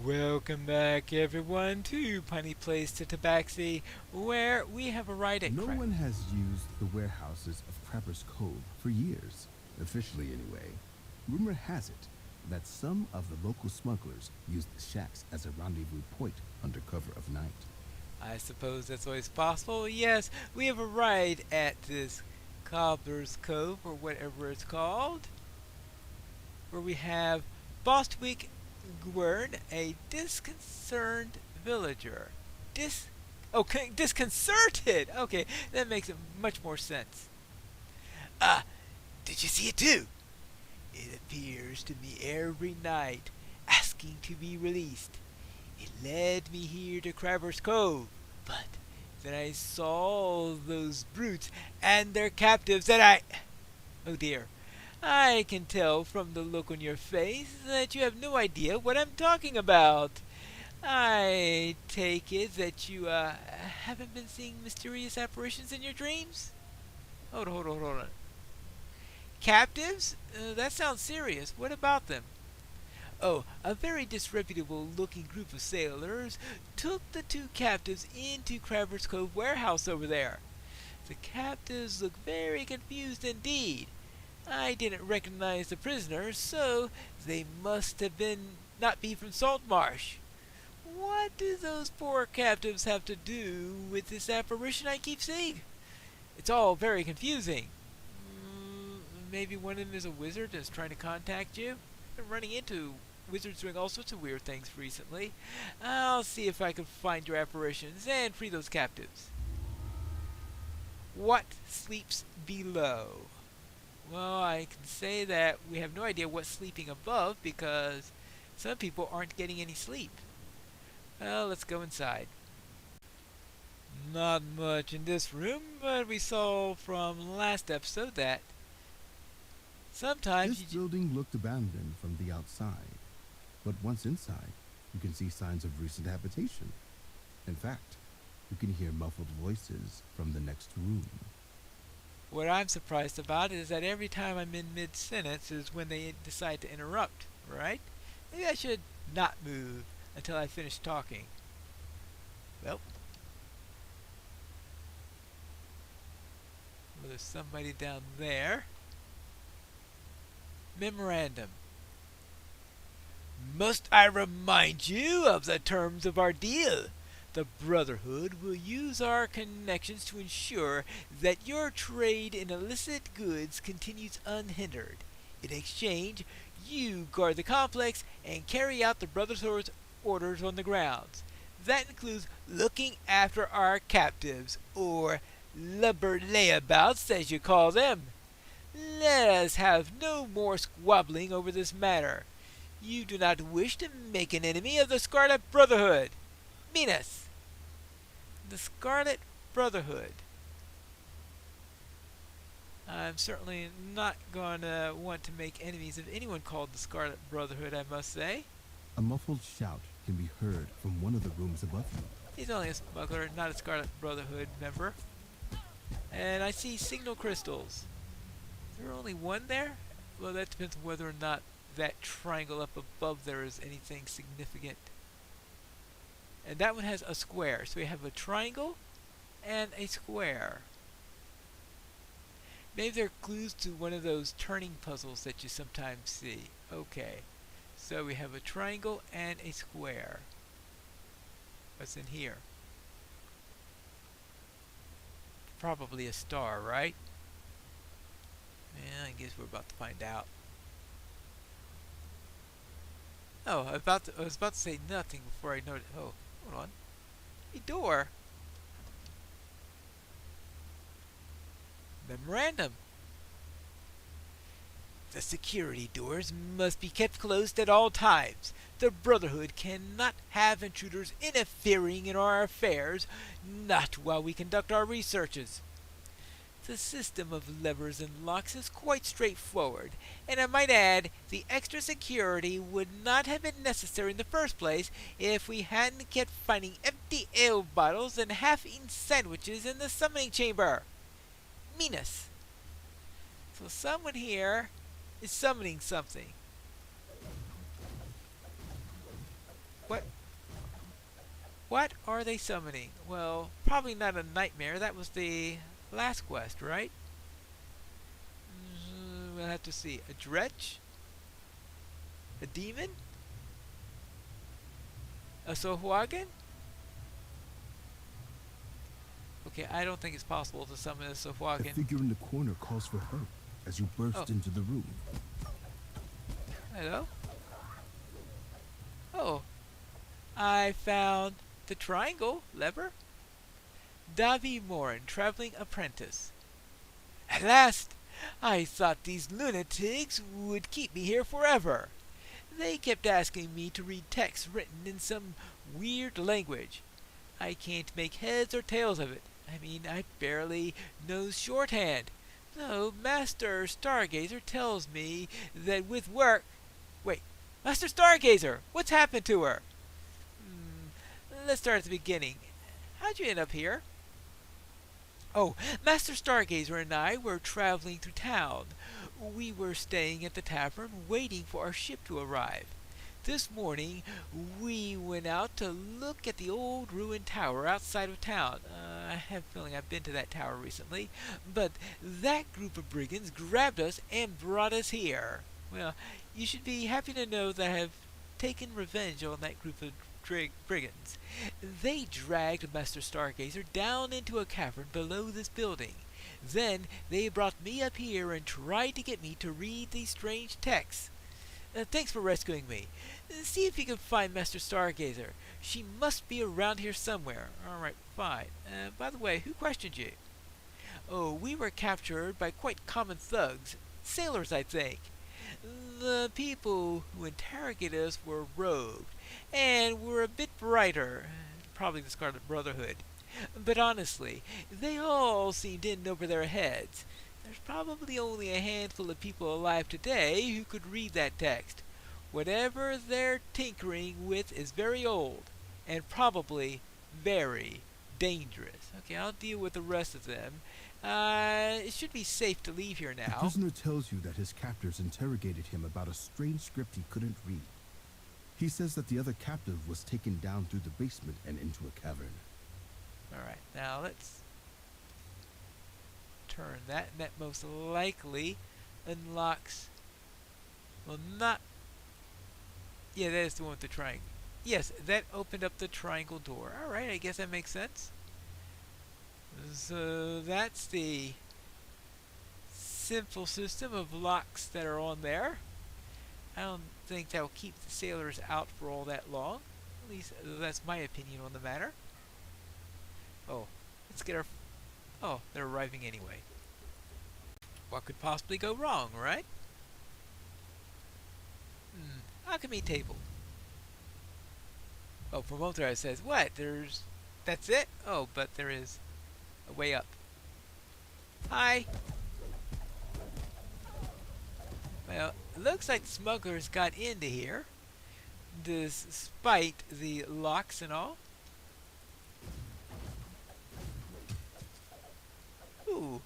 Welcome back, everyone, to Punny Place to Tabaxi, where we have arrived at No one has used the warehouses of Crapper's Cove for years, officially anyway. Rumor has it that some of the local smugglers use the shacks as a rendezvous point under cover of night. I suppose that's always possible. Yes, we have arrived at this Cobbler's Cove, or whatever it's called, where we have Bostwick Gwern, a disconcerted villager. Disconcerted! Okay, that makes much more sense. Ah, did you see it too? It appears to me every night, asking to be released. It led me here to Crabber's Cove, but then I saw those brutes and their captives, and oh dear. I can tell from the look on your face that you have no idea what I'm talking about. I take it that you haven't been seeing mysterious apparitions in your dreams? Hold on. Captives? That sounds serious. What about them? Oh, a very disreputable looking group of sailors took the two captives into Crabber's Cove warehouse over there. The captives look very confused indeed. I didn't recognize the prisoners, so they must have been not be from Saltmarsh. What do those poor captives have to do with this apparition I keep seeing? It's all very confusing. Maybe one of them is a wizard and is trying to contact you? I've been running into wizards doing all sorts of weird things recently. I'll see if I can find your apparitions and free those captives. What sleeps below? Well, I can say that we have no idea what's sleeping above because some people aren't getting any sleep. Well, let's go inside. Not much in this room, but we saw from last episode that sometimes This building looked abandoned from the outside, but once inside, you can see signs of recent habitation. In fact, you can hear muffled voices from the next room. What I'm surprised about is that every time I'm in mid-sentence is when they decide to interrupt, right? Maybe I should not move until I finish talking. Well, there's somebody down there. Memorandum. Must I remind you of the terms of our deal? The Brotherhood will use our connections to ensure that your trade in illicit goods continues unhindered. In exchange, you guard the complex and carry out the Brotherhood's orders on the grounds. That includes looking after our captives, or lubber layabouts as you call them. Let us have no more squabbling over this matter. You do not wish to make an enemy of the Scarlet Brotherhood. Minas. The Scarlet Brotherhood. I'm certainly not going to want to make enemies of anyone called the Scarlet Brotherhood, I must say. A muffled shout can be heard from one of the rooms above you. He's only a smuggler, not a Scarlet Brotherhood member. And I see signal crystals. Is there only one there? Well, that depends on whether or not that triangle up above there is anything significant. And that one has a square. So we have a triangle and a square. Maybe they're clues to one of those turning puzzles that you sometimes see. Okay. So we have a triangle and a square. What's in here? Probably a star, right? Yeah, I guess we're about to find out. Oh, I was about to say nothing before I noticed. Oh, hold on. A door. Memorandum. The security doors must be kept closed at all times. The Brotherhood cannot have intruders interfering in our affairs, not while we conduct our researches. The system of levers and locks is quite straightforward, and I might add, the extra security would not have been necessary in the first place if we hadn't kept finding empty ale bottles and half-eaten sandwiches in the summoning chamber. Minas. So someone here is summoning something. What? What are they summoning? Well, probably not a nightmare. That was the last quest, right? We'll have to see. A dretch? A demon? A Sohwagan? Okay, I don't think it's possible to summon a The Sohwagan. figure in the corner calls for help as you burst Oh, into the room. hello? Oh, I found the triangle lever. Davi Morin, traveling apprentice. At last! I thought these lunatics would keep me here forever. They kept asking me to read text written in some weird language. I can't make heads or tails of it. I mean, I barely know shorthand. No, Master Stargazer tells me that with work... Wait, Master Stargazer! What's happened to her? Let's start at the beginning. How'd you end up here? Oh, Master Stargazer and I were traveling through town. We were staying at the tavern waiting for our ship to arrive. This morning, we went out to look at the old ruined tower outside of town. I have a feeling I've been to that tower recently. But that group of brigands grabbed us and brought us here. Well, you should be happy to know that I have taken revenge on that group of brigands. They dragged Master Stargazer down into a cavern below this building. Then they brought me up here and tried to get me to read these strange texts. Thanks for rescuing me. See if you can find Master Stargazer. She must be around here somewhere. Alright, fine. By the way, who questioned you? Oh, we were captured by quite common thugs. Sailors, I think. The people who interrogated us were robed, and were a bit brighter. Probably the Scarlet Brotherhood. But honestly, they all seemed in over their heads. There's probably only a handful of people alive today who could read that text. Whatever they're tinkering with is very old, and probably very dangerous. Okay, I'll deal with the rest of them. It should be safe to leave here The now. prisoner tells you that his captors interrogated him about a strange script he couldn't read. He says that the other captive was taken down through the basement and into a cavern. Alright, now let's turn that, and that most likely unlocks... Well, not... Yeah, that is the one with the triangle. Yes, that opened up the triangle door. Alright, I guess that makes sense. So that's the simple system of locks that are on there. I don't think that will keep the sailors out for all that long. At least that's my opinion on the matter. Oh, let's get our... Oh, they're arriving anyway. What could possibly go wrong, right? Alchemy table. Oh, Promoter says, what? That's it? Oh, but there is a way up. Hi! Well, it looks like the smugglers got into here, despite the locks and all. Ooh,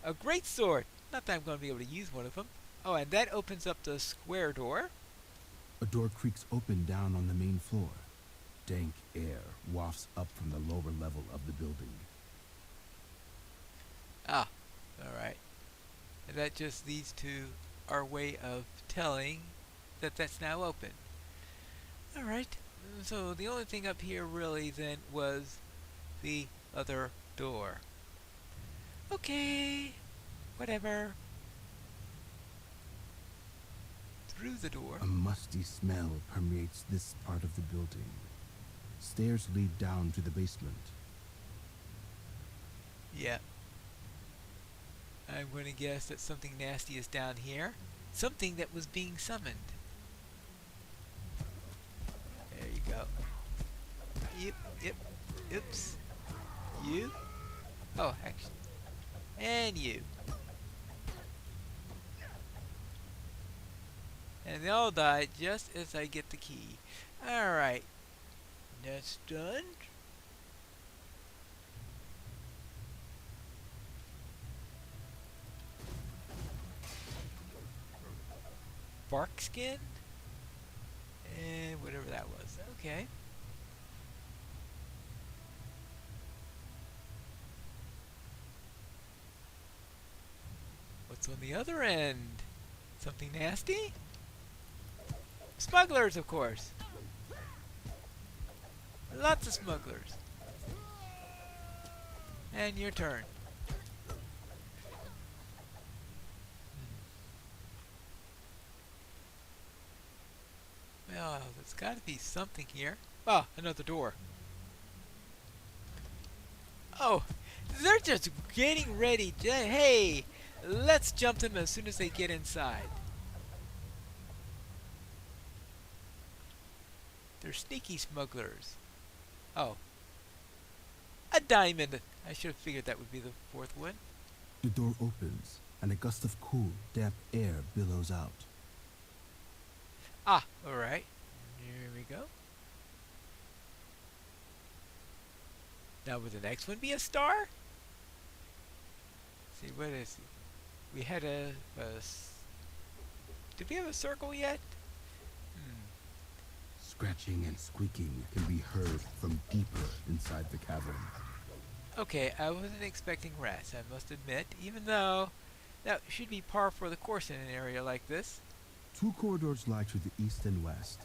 a great sword. Not that I'm going to be able to use one of them. Oh, and that opens up the square door. A door creaks open down on the main floor. Dank air wafts up from the lower level of the building. Ah, alright. And that just leads to our way of telling that that's now open. Alright, so the only thing up here really then was the other door. Okay, whatever. Through the door. A musty smell permeates this part of the building. Stairs lead down to the basement. Yeah. I'm going to guess that something nasty is down here. Something that was being summoned. There you go. Yep. Oops. You. Oh, actually. And you. And they all die just as I get the key. Alright. That's done. Bark skin? And whatever that was. Okay. What's on the other end? Something nasty? Smugglers, of course. Lots of smugglers. And your turn. Well, there's got to be something here. Ah, another door. Oh, they're just getting ready. Hey, let's jump them as soon as they get inside. They're sneaky smugglers. Oh, a diamond. I should have figured that would be the fourth one. The door opens, and a gust of cool, damp air billows out. Ah, alright. Here we go. Now would the next one be a star? See, what is it? We had did we have a circle yet? Scratching and squeaking can be heard from deeper inside the cavern. Okay, I wasn't expecting rats, I must admit, even though that should be par for the course in an area like this. 2 corridors lie to the east and west.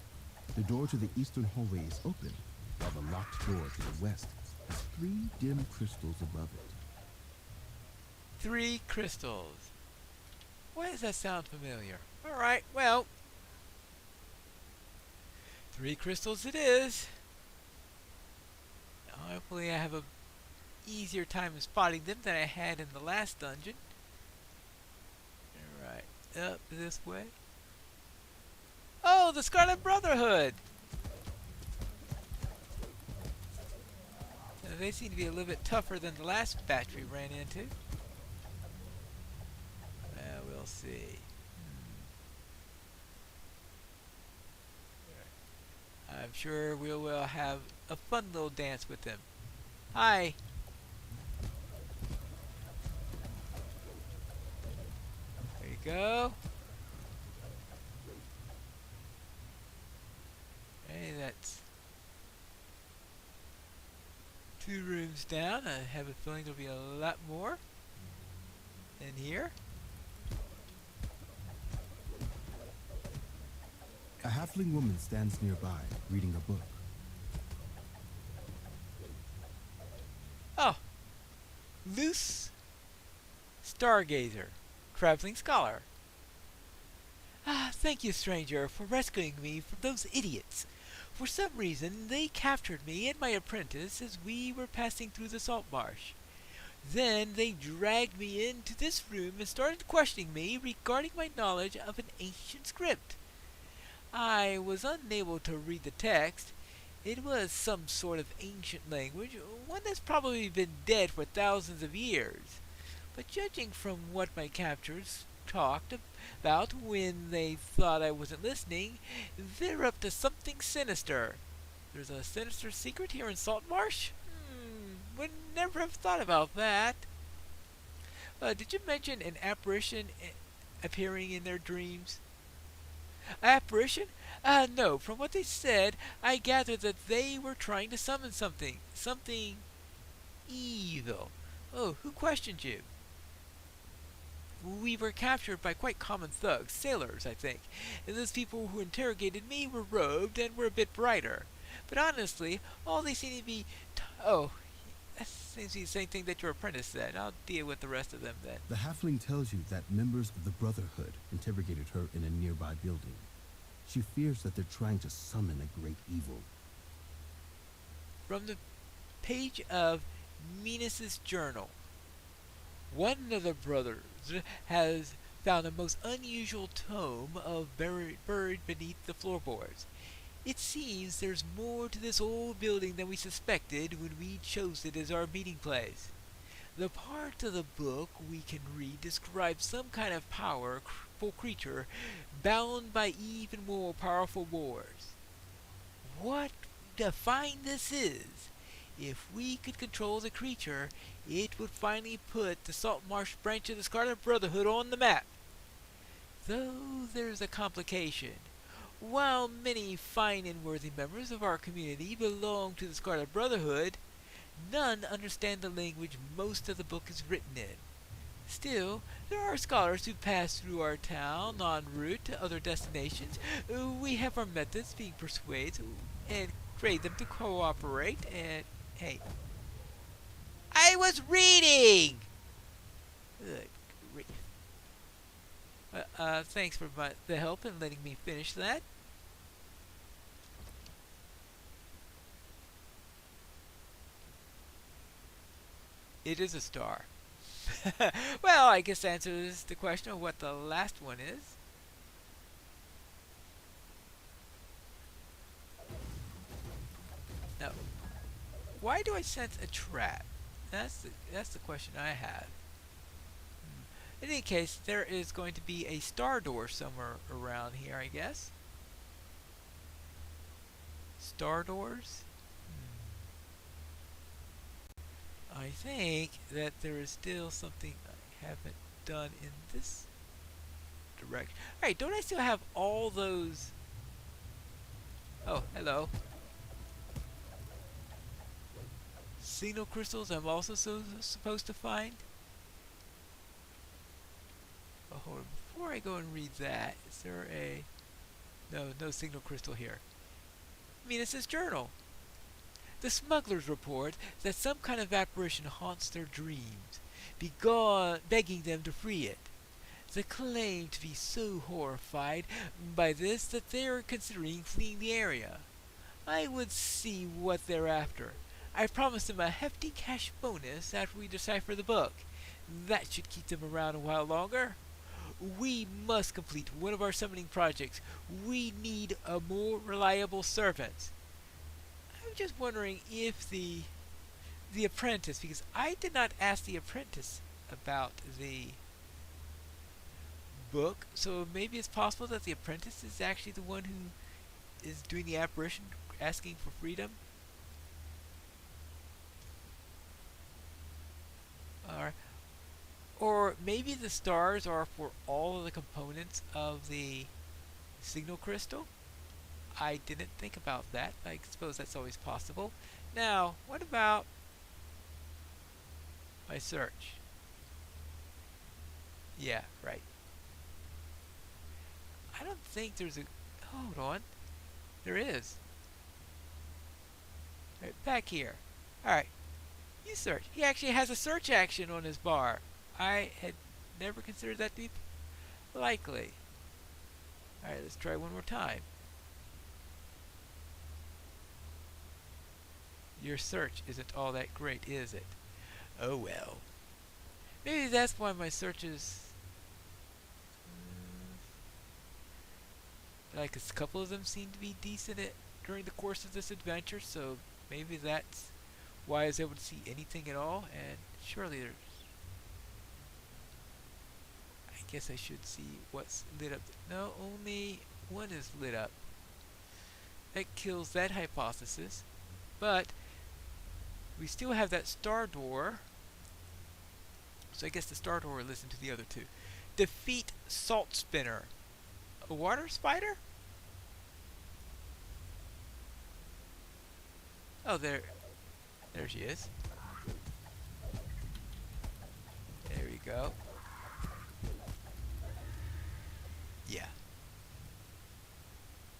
The door to the eastern hallway is open, while the locked door to the west has 3 dim crystals above it. 3 crystals. Why does that sound familiar? Alright, well, 3 crystals it is. Now, hopefully I have a easier time of spotting them than I had in the last dungeon. Alright, up this way. Oh, the Scarlet Brotherhood! Now, they seem to be a little bit tougher than the last batch we ran into. Well, we'll see. I'm sure we will have a fun little dance with them. Hi! There you go. Hey, that's 2 rooms down. I have a feeling there'll be a lot more in here. A halfling woman stands nearby, reading a book. Oh, Luce Stargazer, traveling scholar. Ah, thank you, stranger, for rescuing me from those idiots. For some reason, they captured me and my apprentice as we were passing through the salt marsh. Then they dragged me into this room and started questioning me regarding my knowledge of an ancient script. I was unable to read the text. It was some sort of ancient language, one that's probably been dead for thousands of years. But judging from what my captors talked about when they thought I wasn't listening, they're up to something sinister. There's a sinister secret here in Saltmarsh? Would never have thought about that. Did you mention an apparition appearing in their dreams? Apparition? No. From what they said, I gathered that they were trying to summon something. Something evil. Oh, who questioned you? We were captured by quite common thugs, sailors, I think. And those people who interrogated me were robed and were a bit brighter. But honestly, all they seem to be... oh, that seems to be the same thing that your apprentice said. I'll deal with the rest of them then. The halfling tells you that members of the Brotherhood interrogated her in a nearby building. She fears that they're trying to summon a great evil. From the page of Minos' journal, one of the brothers has found a most unusual tome buried beneath the floorboards. It seems there's more to this old building than we suspected when we chose it as our meeting place. The part of the book we can read describes some kind of powerful creature bound by even more powerful wars. What to find this is, if we could control the creature, it would finally put the Saltmarsh branch of the Scarlet Brotherhood on the map. Though there's a complication. While many fine and worthy members of our community belong to the Scarlet Brotherhood, none understand the language most of the book is written in. Still, there are scholars who pass through our town en route to other destinations. We have our methods being persuaded and create them to cooperate and hey, I was reading. Good grief. Thanks for the help in letting me finish that. It is a star. Well, I guess that answers the question of what the last one is. Now, why do I sense a trap? That's the question I have. In any case, there is going to be a star door somewhere around here, I guess. Star doors? I think that there is still something I haven't done in this direction. Alright, don't I still have all those... Oh, hello. Signal crystals I'm also supposed to find? Oh, hold on. Before I go and read that, is there a... No signal crystal here. Venus's journal. The smugglers report that some kind of apparition haunts their dreams, begging them to free it. They claim to be so horrified by this that they are considering fleeing the area. I would see what they're after. I've promised them a hefty cash bonus after we decipher the book. That should keep them around a while longer. We must complete one of our summoning projects. We need a more reliable servant. I'm just wondering if the apprentice, because I did not ask the apprentice about the book, so maybe it's possible that the apprentice is actually the one who is doing the apparition, asking for freedom. Or maybe the stars are for all of the components of the signal crystal. I didn't think about that. I suppose that's always possible. Now, what about my search? Yeah, right. I don't think there's a... Hold on. There is. Right, back here. Alright, you search. He actually has a search action on his bar. I had never considered that to be likely. Alright, let's try one more time. Your search isn't all that great, is it? Oh well. Maybe that's why my searches... like a couple of them seem to be decent during the course of this adventure, so maybe that's why I was able to see anything at all, and surely there's... I guess I should see what's lit up. No, only one is lit up. That kills that hypothesis. But we still have that star door. So I guess the star door will listen to the other two. Defeat Salt Spinner. A water spider? Oh, there she is. There we go. Yeah.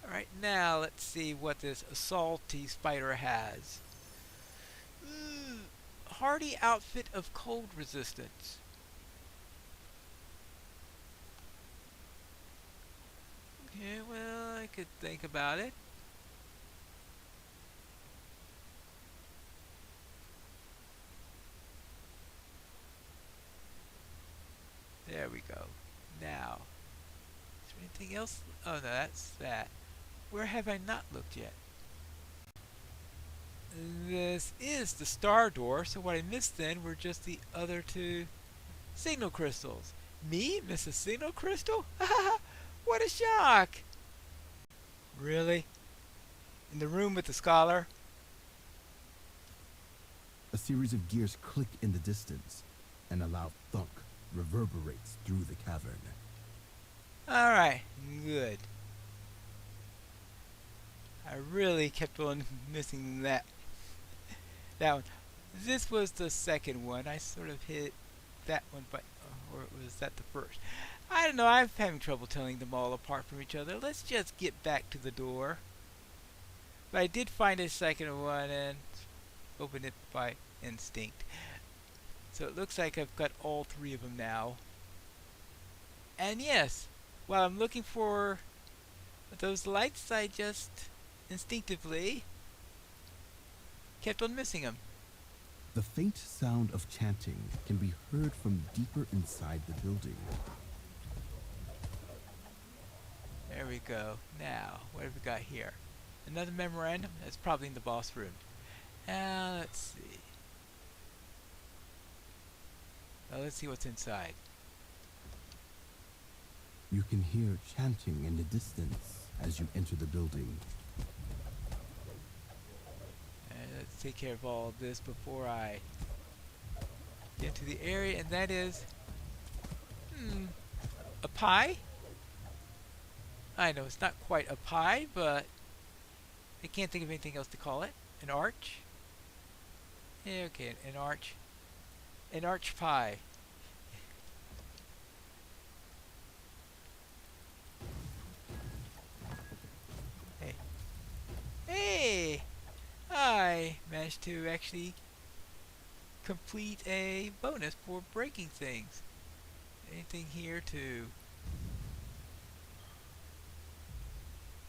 Alright, now let's see what this salty spider has. Hardy outfit of cold resistance. Okay, well, I could think about it. There we go. Now, is there anything else? Oh no, that's that. Where have I not looked yet? This is the star door, so what I missed then were just the other two signal crystals. Me miss a signal crystal? What a shock! Really? In the room with the scholar? A series of gears click in the distance, and a loud thunk reverberates through the cavern. Alright, good. I really kept on missing that one. This was the second one. I sort of hit that one, but or was that the first? I don't know. I'm having trouble telling them all apart from each other. Let's just get back to the door. But I did find a second one and open it by instinct. So it looks like I've got all three of them now. And yes, while I'm looking for those lights, I just instinctively kept on missing them. The faint sound of chanting can be heard from deeper inside the building. There we go. Now, what have we got here? Another memorandum? That's probably in the boss room. Now, let's see. Well, let's see what's inside. You can hear chanting in the distance as you enter the building. And let's take care of all of this before I get to the area, and that is a pie? I know it's not quite a pie, but I can't think of anything else to call it. An arch? Yeah, okay, an arch. An arch pie. Hey. Hey! I managed to actually complete a bonus for breaking things. Anything here to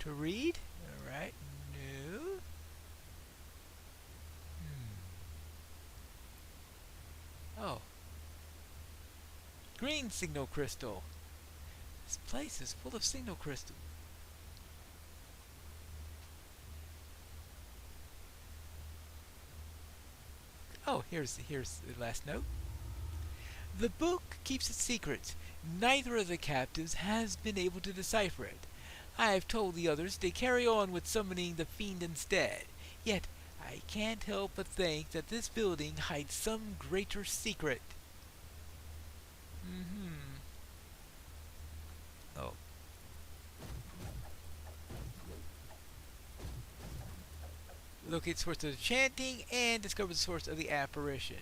read? Alright, no. Oh. Green signal crystal. This place is full of signal crystals. Oh, here's the last note. The book keeps its secrets. Neither of the captives has been able to decipher it. I have told the others to carry on with summoning the fiend instead. Yet I can't help but think that this building hides some greater secret. Oh. Locate source of the chanting and discover the source of the apparition.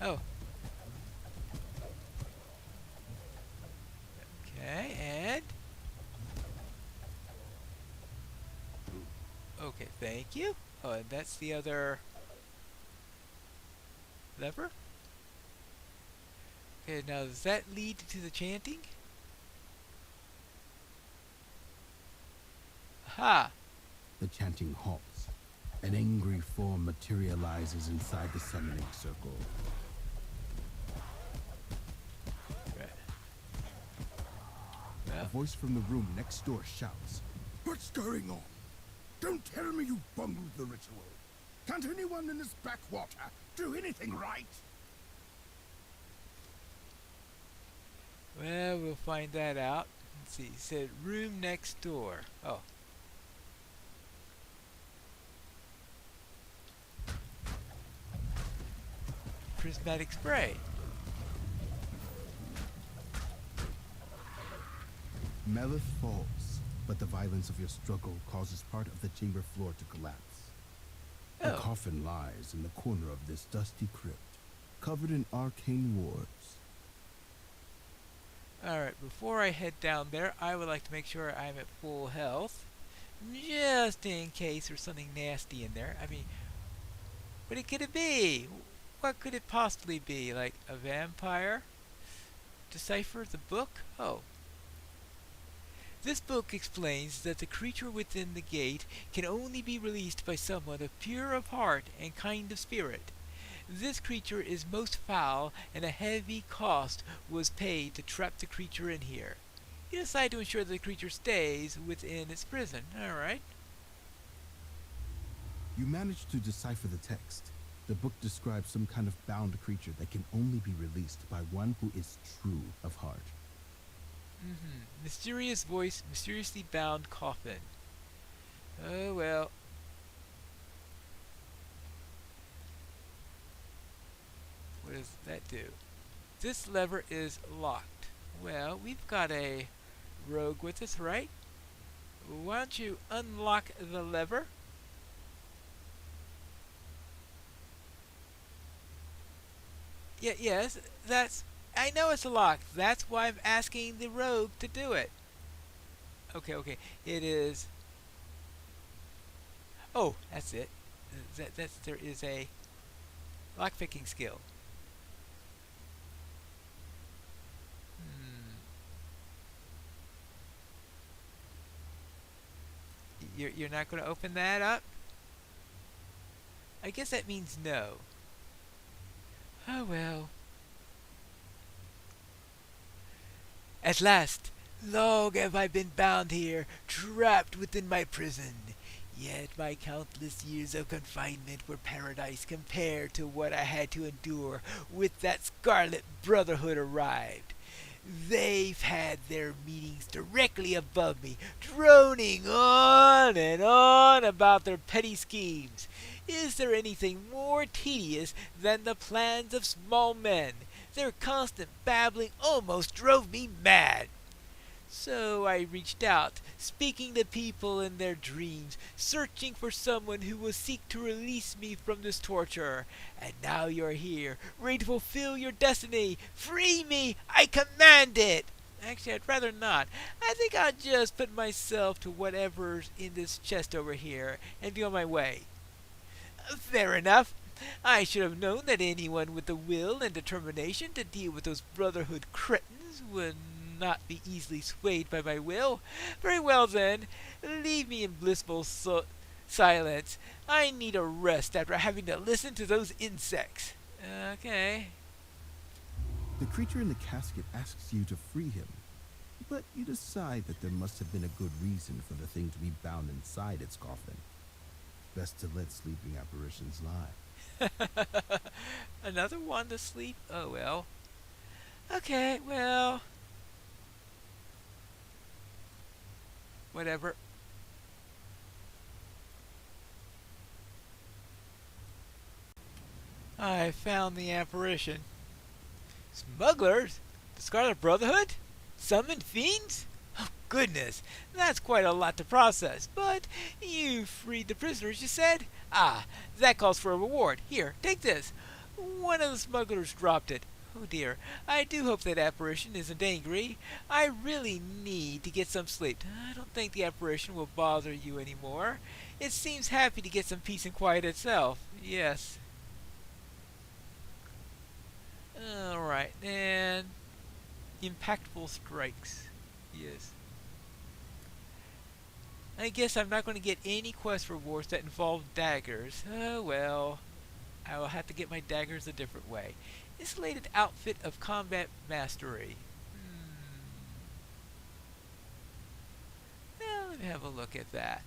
Oh. Okay, and okay, thank you. Oh, and that's the other lever. Okay, now does that lead to the chanting? Aha! The chanting halts. An angry form materializes inside the summoning circle. Right. A Well, voice from the room next door shouts, "What's going on? Don't tell me you bungled the ritual. Can't anyone in this backwater do anything right?" well, we'll find that out. Let's see. It said room next door. Oh. Prismatic spray. Melith falls, but the violence of your struggle causes part of the chamber floor to collapse. The Oh. coffin lies in the corner of this dusty crypt, covered in arcane wards. Alright, before I head down there, I would like to make sure I'm at full health. Just in case there's something nasty in there. I mean, what could it be? What could it possibly be? Like a vampire? Decipher the book? Oh. This book explains that the creature within the gate can only be released by someone of pure of heart and kind of spirit. This creature is most foul, and a heavy cost was paid to trap the creature in here. You decide to ensure that the creature stays within its prison. Alright. You manage to decipher the text. The book describes some kind of bound creature that can only be released by one who is true of heart. Mysterious voice, mysteriously bound coffin. Oh well. What does that do? This lever is locked. Well, we've got a rogue with us, right? Why don't you unlock the lever? Yeah, yes, that's. I know it's a lock. That's why I'm asking the rogue to do it. Okay, okay. It is. Oh, that's it. That's there is a lockpicking skill. Hmm. You're not going to open that up? I guess that means no. Oh well. At last, long have I been bound here, trapped within my prison. Yet my countless years of confinement were paradise compared to what I had to endure with that Scarlet Brotherhood arrived. They've had their meetings directly above me, droning on and on about their petty schemes. Is there anything more tedious than the plans of small men? Their constant babbling almost drove me mad. So I reached out, speaking to people in their dreams, searching for someone who will seek to release me from this torture. And now you're here, ready to fulfill your destiny. Free me! I command it! Actually, I'd rather not. I think I'll just put myself to whatever's in this chest over here and be on my way. Fair enough. I should have known that anyone with the will and determination to deal with those Brotherhood cretins would not be easily swayed by my will. Very well then, leave me in blissful silence. I need a rest after having to listen to those insects. Okay. The creature in the casket asks you to free him, but you decide that there must have been a good reason for the thing to be bound inside its coffin. Best to let sleeping apparitions lie. Another one to sleep? Oh well. Okay, well, whatever. I found the apparition. Smugglers? The Scarlet Brotherhood? Summoned fiends? Oh, goodness, that's quite a lot to process. But you freed the prisoners, you said? Ah, that calls for a reward. Here, take this. One of the smugglers dropped it. Oh dear, I do hope that apparition isn't angry. I really need to get some sleep. I don't think the apparition will bother you anymore. It seems happy to get some peace and quiet itself. Yes. Alright, and impactful strikes. Yes. I guess I'm not going to get any quest rewards that involve daggers. Oh well. I will have to get my daggers a different way. Insulated outfit of combat mastery. Well, let me have a look at that.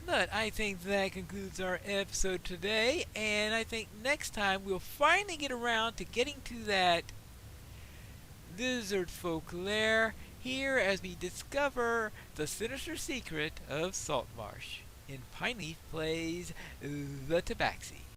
But I think that concludes our episode today, and I think next time we'll finally get around to getting to that lizard folk lair here as we discover the sinister secret of Saltmarsh. In Pineleaf plays the Tabaxi.